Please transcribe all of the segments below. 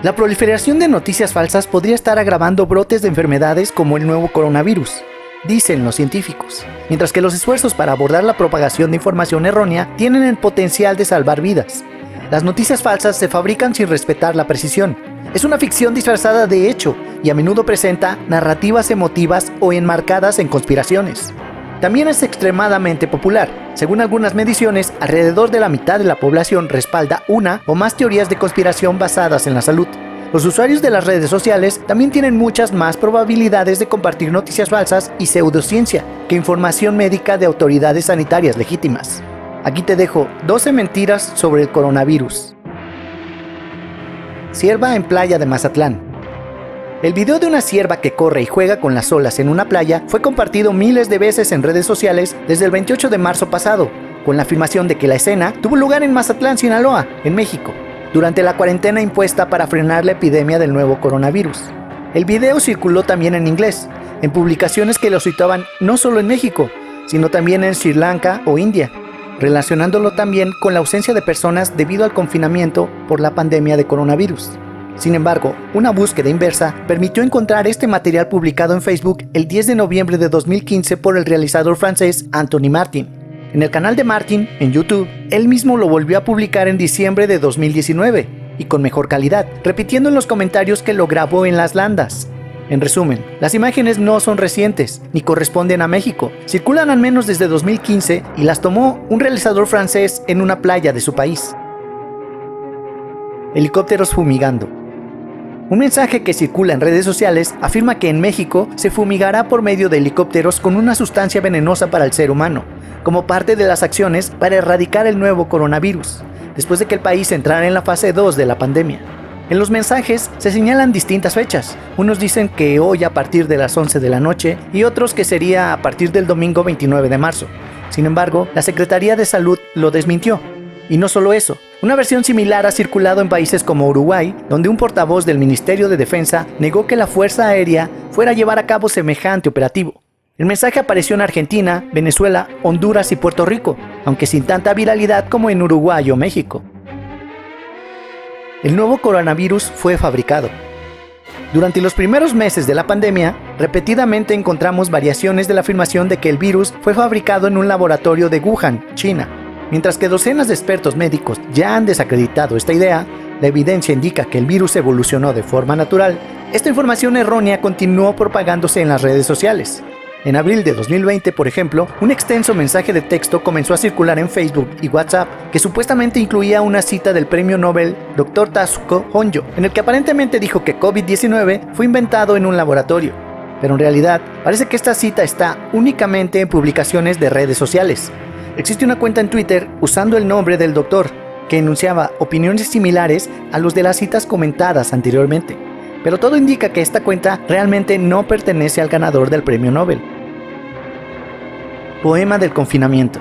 La proliferación de noticias falsas podría estar agravando brotes de enfermedades como el nuevo coronavirus, dicen los científicos, mientras que los esfuerzos para abordar la propagación de información errónea tienen el potencial de salvar vidas. Las noticias falsas se fabrican sin respetar la precisión. Es una ficción disfrazada de hecho y a menudo presenta narrativas emotivas o enmarcadas en conspiraciones. También es extremadamente popular. Según algunas mediciones, alrededor de la mitad de la población respalda una o más teorías de conspiración basadas en la salud. Los usuarios de las redes sociales también tienen muchas más probabilidades de compartir noticias falsas y pseudociencia que información médica de autoridades sanitarias legítimas. Aquí te dejo 12 mentiras sobre el coronavirus. Cierva en playa de Mazatlán. El video de una cierva que corre y juega con las olas en una playa fue compartido miles de veces en redes sociales desde el 28 de marzo pasado, con la afirmación de que la escena tuvo lugar en Mazatlán, Sinaloa, en México, durante la cuarentena impuesta para frenar la epidemia del nuevo coronavirus. El video circuló también en inglés, en publicaciones que lo situaban no solo en México, sino también en Sri Lanka o India, relacionándolo también con la ausencia de personas debido al confinamiento por la pandemia de coronavirus. Sin embargo, una búsqueda inversa permitió encontrar este material publicado en Facebook el 10 de noviembre de 2015 por el realizador francés Anthony Martin. En el canal de Martin, en YouTube, él mismo lo volvió a publicar en diciembre de 2019, y con mejor calidad, repitiendo en los comentarios que lo grabó en las landas. En resumen, las imágenes no son recientes, ni corresponden a México, circulan al menos desde 2015 y las tomó un realizador francés en una playa de su país. Helicópteros fumigando. Un mensaje que circula en redes sociales afirma que en México se fumigará por medio de helicópteros con una sustancia venenosa para el ser humano, como parte de las acciones para erradicar el nuevo coronavirus, después de que el país entrara en la fase 2 de la pandemia. En los mensajes se señalan distintas fechas. Unos dicen que hoy a partir de las 11 de la noche y otros que sería a partir del domingo 29 de marzo. Sin embargo, la Secretaría de Salud lo desmintió. Y no solo eso, una versión similar ha circulado en países como Uruguay, donde un portavoz del Ministerio de Defensa negó que la Fuerza Aérea fuera a llevar a cabo semejante operativo. El mensaje apareció en Argentina, Venezuela, Honduras y Puerto Rico, aunque sin tanta viralidad como en Uruguay o México. El nuevo coronavirus fue fabricado. Durante los primeros meses de la pandemia, repetidamente encontramos variaciones de la afirmación de que el virus fue fabricado en un laboratorio de Wuhan, China. Mientras que docenas de expertos médicos ya han desacreditado esta idea, la evidencia indica que el virus evolucionó de forma natural. Esta información errónea continuó propagándose en las redes sociales. En abril de 2020, por ejemplo, un extenso mensaje de texto comenzó a circular en Facebook y WhatsApp que supuestamente incluía una cita del premio Nobel Dr. Tasuku Honjo, en el que aparentemente dijo que COVID-19 fue inventado en un laboratorio. Pero en realidad, parece que esta cita está únicamente en publicaciones de redes sociales. Existe una cuenta en Twitter usando el nombre del doctor, que enunciaba opiniones similares a los de las citas comentadas anteriormente. Pero todo indica que esta cuenta realmente no pertenece al ganador del premio Nobel. Poema del confinamiento.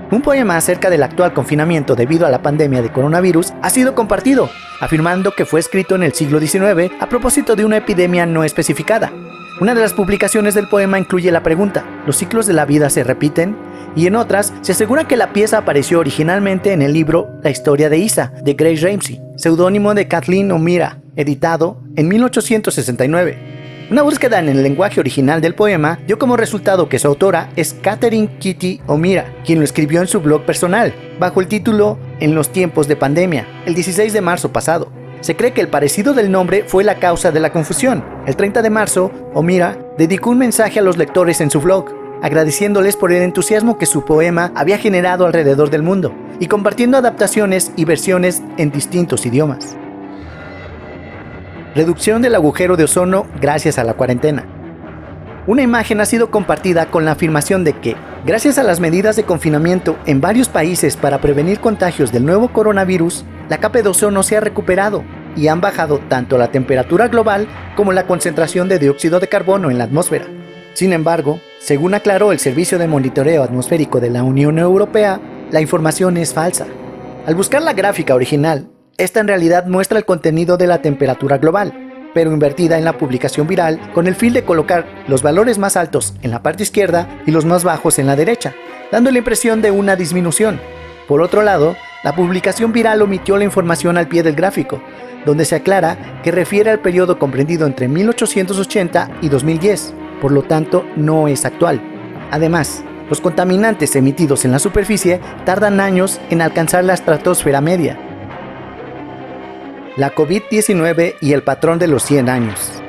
Un poema acerca del actual confinamiento debido a la pandemia de coronavirus ha sido compartido, afirmando que fue escrito en el siglo XIX a propósito de una epidemia no especificada. Una de las publicaciones del poema incluye la pregunta: ¿los ciclos de la vida se repiten? Y en otras se asegura que la pieza apareció originalmente en el libro La historia de Isa, de Grace Ramsey, seudónimo de Kathleen O'Meara, editado en 1869. Una búsqueda en el lenguaje original del poema dio como resultado que su autora es Catherine Kitty O'Meara, quien lo escribió en su blog personal, bajo el título En los tiempos de pandemia, el 16 de marzo pasado. Se cree que el parecido del nombre fue la causa de la confusión. El 30 de marzo, O'Meara dedicó un mensaje a los lectores en su blog, agradeciéndoles por el entusiasmo que su poema había generado alrededor del mundo, y compartiendo adaptaciones y versiones en distintos idiomas. Reducción del agujero de ozono gracias a la cuarentena. Una imagen ha sido compartida con la afirmación de que, gracias a las medidas de confinamiento en varios países para prevenir contagios del nuevo coronavirus, la capa de ozono se ha recuperado y han bajado tanto la temperatura global como la concentración de dióxido de carbono en la atmósfera. Sin embargo, según aclaró el Servicio de Monitoreo Atmosférico de la Unión Europea, la información es falsa. Al buscar la gráfica original, esta en realidad muestra el contenido de la temperatura global, pero invertida en la publicación viral con el fin de colocar los valores más altos en la parte izquierda y los más bajos en la derecha, dando la impresión de una disminución. Por otro lado, La publicación viral omitió la información al pie del gráfico, donde se aclara que refiere al periodo comprendido entre 1880 y 2010, por lo tanto no es actual. Además, los contaminantes emitidos en la superficie tardan años en alcanzar la estratosfera media. La COVID-19 y el patrón de los 100 años.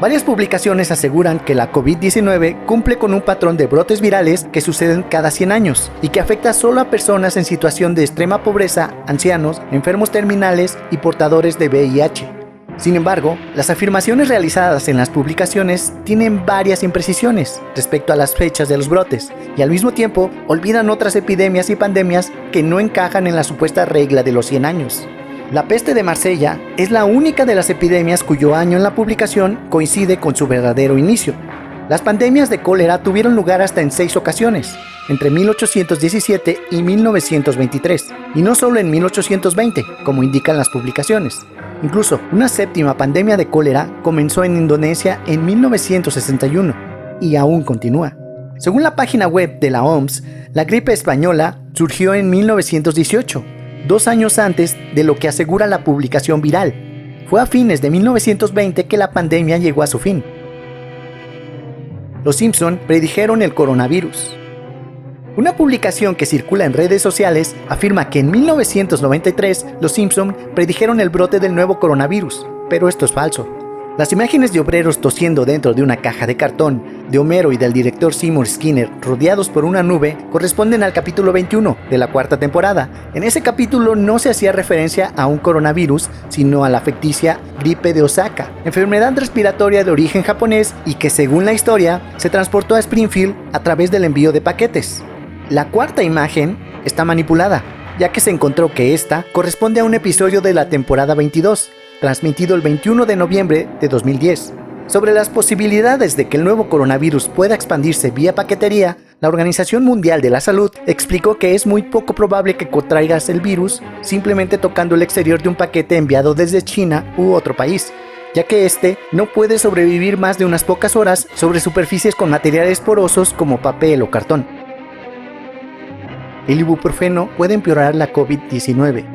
Varias publicaciones aseguran que la COVID-19 cumple con un patrón de brotes virales que suceden cada 100 años y que afecta solo a personas en situación de extrema pobreza, ancianos, enfermos terminales y portadores de VIH. Sin embargo, las afirmaciones realizadas en las publicaciones tienen varias imprecisiones respecto a las fechas de los brotes y al mismo tiempo olvidan otras epidemias y pandemias que no encajan en la supuesta regla de los 100 años. La peste de Marsella es la única de las epidemias cuyo año en la publicación coincide con su verdadero inicio. Las pandemias de cólera tuvieron lugar hasta en 6 ocasiones, entre 1817 y 1923, y no solo en 1820, como indican las publicaciones. Incluso, una 7ª pandemia de cólera comenzó en Indonesia en 1961, y aún continúa. Según la página web de la OMS, la gripe española surgió en 1918, 2 años antes de lo que asegura la publicación viral. Fue a fines de 1920 que la pandemia llegó a su fin. Los Simpson predijeron el coronavirus. Una publicación que circula en redes sociales afirma que en 1993 los Simpson predijeron el brote del nuevo coronavirus, pero esto es falso. Las imágenes de obreros tosiendo dentro de una caja de cartón, de Homero y del director Seymour Skinner rodeados por una nube, corresponden al capítulo 21 de la 4ª temporada. En ese capítulo no se hacía referencia a un coronavirus, sino a la ficticia gripe de Osaka, enfermedad respiratoria de origen japonés y que, según la historia, se transportó a Springfield a través del envío de paquetes. La 4ª imagen está manipulada, ya que se encontró que esta corresponde a un episodio de la temporada 22, transmitido el 21 de noviembre de 2010. Sobre las posibilidades de que el nuevo coronavirus pueda expandirse vía paquetería, la Organización Mundial de la Salud explicó que es muy poco probable que contraigas el virus simplemente tocando el exterior de un paquete enviado desde China u otro país, ya que este no puede sobrevivir más de unas pocas horas sobre superficies con materiales porosos como papel o cartón. El ibuprofeno puede empeorar la COVID-19.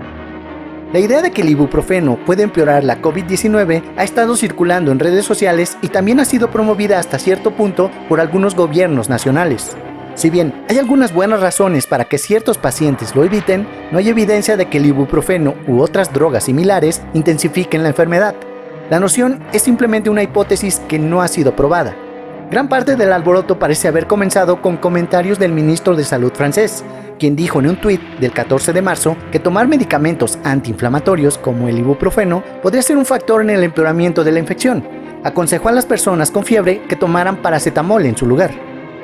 La idea de que el ibuprofeno puede empeorar la COVID-19 ha estado circulando en redes sociales y también ha sido promovida hasta cierto punto por algunos gobiernos nacionales. Si bien hay algunas buenas razones para que ciertos pacientes lo eviten, no hay evidencia de que el ibuprofeno u otras drogas similares intensifiquen la enfermedad. La noción es simplemente una hipótesis que no ha sido probada. Gran parte del alboroto parece haber comenzado con comentarios del ministro de Salud francés, quien dijo en un tuit del 14 de marzo que tomar medicamentos antiinflamatorios como el ibuprofeno podría ser un factor en el empeoramiento de la infección. Aconsejó a las personas con fiebre que tomaran paracetamol en su lugar.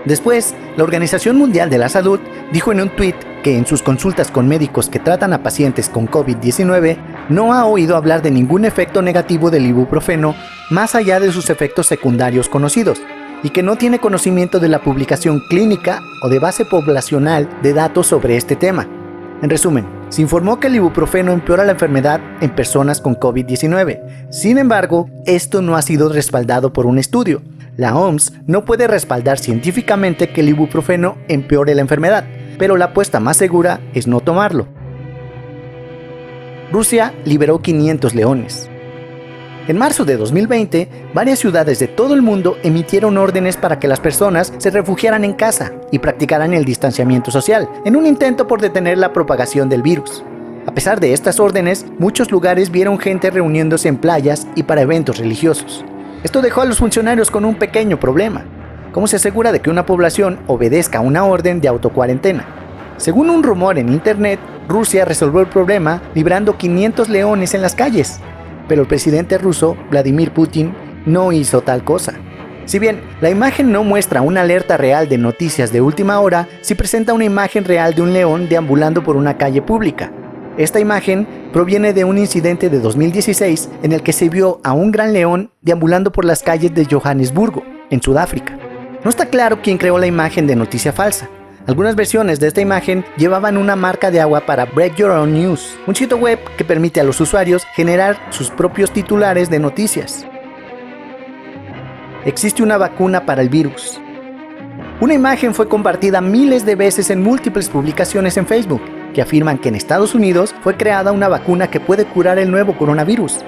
Después, la Organización Mundial de la Salud dijo en un tuit que en sus consultas con médicos que tratan a pacientes con COVID-19 no ha oído hablar de ningún efecto negativo del ibuprofeno más allá de sus efectos secundarios conocidos, y que no tiene conocimiento de la publicación clínica o de base poblacional de datos sobre este tema. En resumen, se informó que el ibuprofeno empeora la enfermedad en personas con COVID-19. Sin embargo, esto no ha sido respaldado por un estudio. La OMS no puede respaldar científicamente que el ibuprofeno empeore la enfermedad, pero la apuesta más segura es no tomarlo. Rusia liberó 500 leones. En marzo de 2020, varias ciudades de todo el mundo emitieron órdenes para que las personas se refugiaran en casa y practicaran el distanciamiento social, en un intento por detener la propagación del virus. A pesar de estas órdenes, muchos lugares vieron gente reuniéndose en playas y para eventos religiosos. Esto dejó a los funcionarios con un pequeño problema. ¿Cómo se asegura de que una población obedezca una orden de autocuarentena? Según un rumor en internet, Rusia resolvió el problema librando 500 leones en las calles. Pero el presidente ruso, Vladimir Putin, no hizo tal cosa. Si bien la imagen no muestra una alerta real de noticias de última hora, sí presenta una imagen real de un león deambulando por una calle pública. Esta imagen proviene de un incidente de 2016 en el que se vio a un gran león deambulando por las calles de Johannesburgo, en Sudáfrica. No está claro quién creó la imagen de noticia falsa. Algunas versiones de esta imagen llevaban una marca de agua para Break Your Own News, un sitio web que permite a los usuarios generar sus propios titulares de noticias. Existe una vacuna para el virus. Una imagen fue compartida miles de veces en múltiples publicaciones en Facebook. que afirman que en Estados Unidos fue creada una vacuna que puede curar el nuevo coronavirus.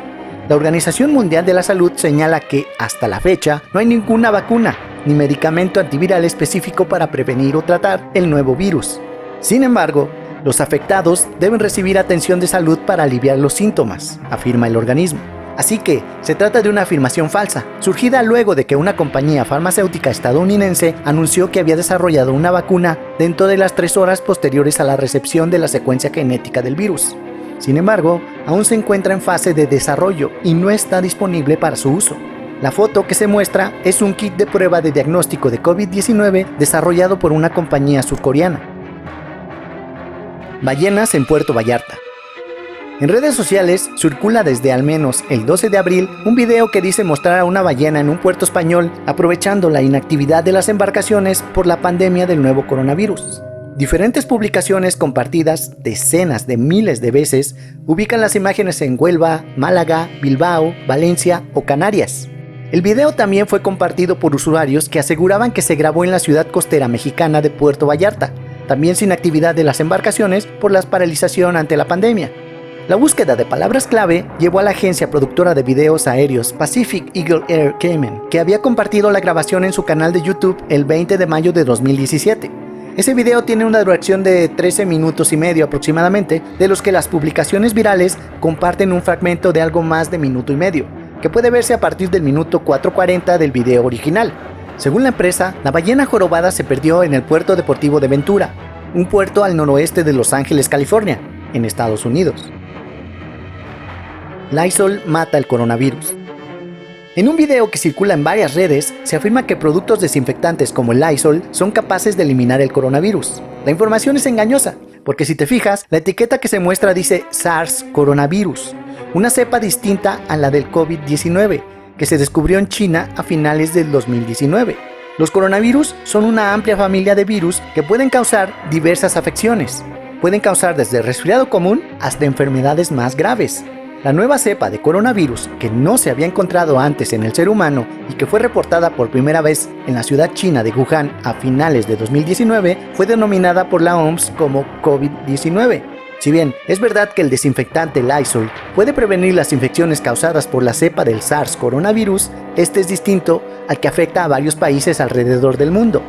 La Organización Mundial de la Salud señala que, hasta la fecha, no hay ninguna vacuna ni medicamento antiviral específico para prevenir o tratar el nuevo virus. Sin embargo, los afectados deben recibir atención de salud para aliviar los síntomas, afirma el organismo. Así que, se trata de una afirmación falsa, surgida luego de que una compañía farmacéutica estadounidense anunció que había desarrollado una vacuna dentro de las 3 horas posteriores a la recepción de la secuencia genética del virus. Sin embargo, aún se encuentra en fase de desarrollo y no está disponible para su uso. La foto que se muestra es un kit de prueba de diagnóstico de COVID-19 desarrollado por una compañía surcoreana. Ballenas en Puerto Vallarta. En redes sociales circula desde al menos el 12 de abril un video que dice mostrar a una ballena en un puerto español aprovechando la inactividad de las embarcaciones por la pandemia del nuevo coronavirus. Diferentes publicaciones compartidas decenas de miles de veces ubican las imágenes en Huelva, Málaga, Bilbao, Valencia o Canarias. El video también fue compartido por usuarios que aseguraban que se grabó en la ciudad costera mexicana de Puerto Vallarta, también sin actividad de las embarcaciones por la paralización ante la pandemia. La búsqueda de palabras clave llevó a la agencia productora de videos aéreos Pacific Eagle Air Cayman, que había compartido la grabación en su canal de YouTube el 20 de mayo de 2017. Ese video tiene una duración de 13 minutos y medio aproximadamente, de los que las publicaciones virales comparten un fragmento de algo más de minuto y medio, que puede verse a partir del minuto 4:40 del video original. Según la empresa, la ballena jorobada se perdió en el puerto deportivo de Ventura, un puerto al noroeste de Los Ángeles, California, en Estados Unidos. Lysol mata el coronavirus. En un video que circula en varias redes, se afirma que productos desinfectantes como el Lysol son capaces de eliminar el coronavirus. La información es engañosa, porque si te fijas, la etiqueta que se muestra dice SARS coronavirus, una cepa distinta a la del COVID-19, que se descubrió en China a finales del 2019. Los coronavirus son una amplia familia de virus que pueden causar diversas afecciones. Pueden causar desde resfriado común hasta enfermedades más graves. La nueva cepa de coronavirus, que no se había encontrado antes en el ser humano y que fue reportada por primera vez en la ciudad china de Wuhan a finales de 2019, fue denominada por la OMS como COVID-19. Si bien es verdad que el desinfectante Lysol puede prevenir las infecciones causadas por la cepa del SARS coronavirus, este es distinto al que afecta a varios países alrededor del mundo,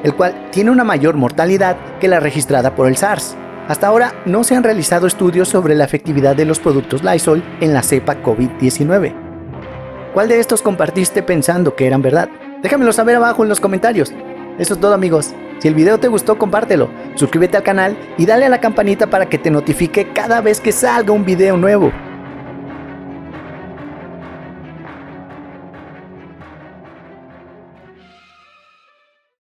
el cual tiene una mayor mortalidad que la registrada por el SARS. Hasta ahora no se han realizado estudios sobre la efectividad de los productos Lysol en la cepa COVID-19. ¿Cuál de estos compartiste pensando que eran verdad? Déjamelo saber abajo en los comentarios. Eso es todo, amigos. Si el video te gustó, compártelo, suscríbete al canal y dale a la campanita para que te notifique cada vez que salga un video nuevo.